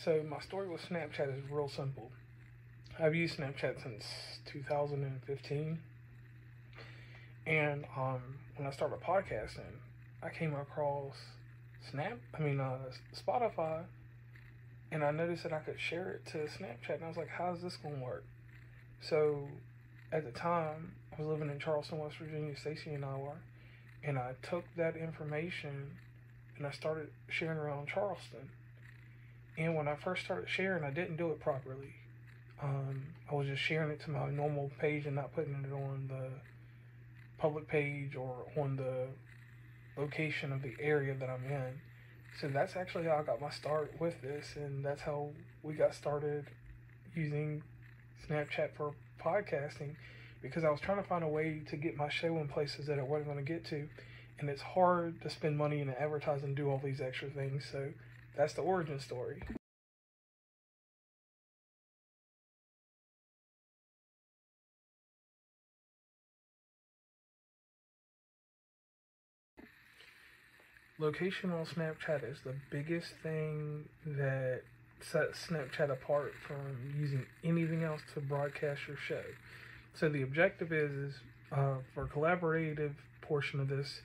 So my story with Snapchat is real simple. I've used Snapchat since 2015, and when I started podcasting, I came across Spotify, and I noticed that I could share it to Snapchat, and I was like, "How's this gonna work?" So at the time, I was living in Charleston, West Virginia. Stacy and I were, and I took that information and I started sharing around Charleston. And when I first started sharing, I didn't do it properly. I was just sharing it to my normal page and not putting it on the public page or on the location of the area that I'm in. So that's actually how I got my start with this, and that's how we got started using Snapchat for podcasting, because I was trying to find a way to get my show in places that it wasn't going to get to, and it's hard to spend money in advertising and do all these extra things. So that's the origin story. Location on Snapchat is the biggest thing that sets Snapchat apart from using anything else to broadcast your show. So the objective is for collaborative portion of this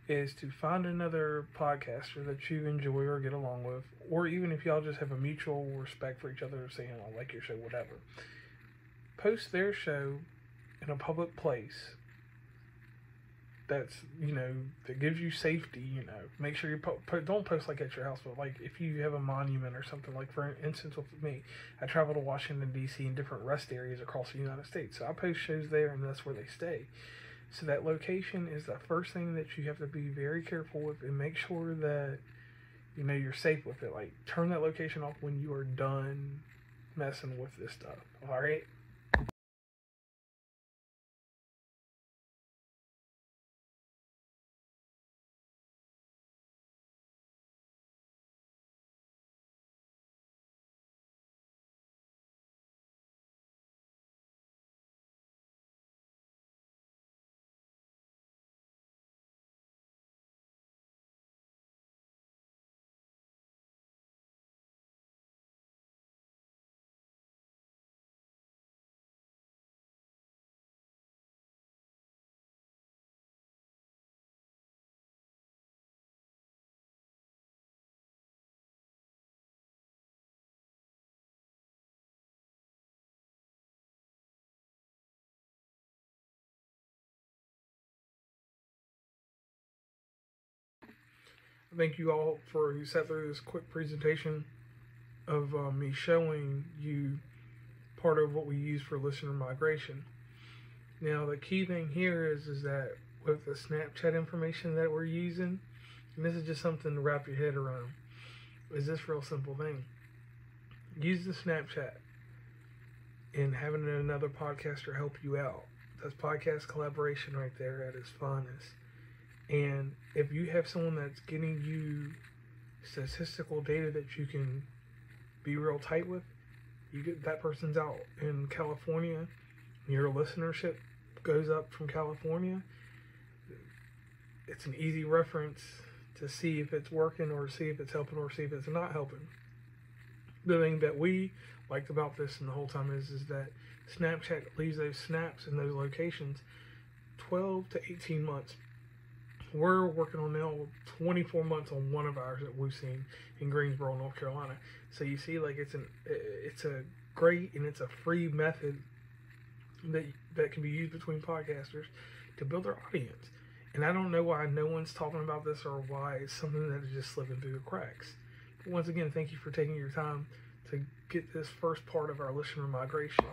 is to find another podcaster that you enjoy or get along with, or even if y'all just have a mutual respect for each other, saying I like your show, whatever. Post their show in a public place that's, that gives you safety. Make sure you don't post like at your house, but like if you have a monument or something. Like for instance with me, I travel to Washington D.C. and different rest areas across the United States, so I post shows there and that's where they stay. So that location is the first thing that you have to be very careful with, and make sure that you're safe with it. Like turn that location off when you are done messing with this stuff. All right. Thank you all for you sat through this quick presentation of me showing you part of what we use for listener migration. Now the key thing here is that with the Snapchat information that we're using, and this is just something to wrap your head around, is this real simple thing. Use the Snapchat and having another podcaster help you out. That's podcast collaboration right there at its finest. And if you have someone that's getting you statistical data that you can be real tight with, you get that person's out in California, your listenership goes up from California. It's an easy reference to see if it's working or see if it's helping or see if it's not helping. The thing that we liked about this and the whole time is that Snapchat leaves those snaps in those locations 12 to 18 months. We're working on now 24 months on one of ours that we've seen in Greensboro, North Carolina. So you see, like it's a great and it's a free method that can be used between podcasters to build their audience. And I don't know why no one's talking about this or why it's something that is just slipping through the cracks. But once again, thank you for taking your time to get this first part of our listener migration.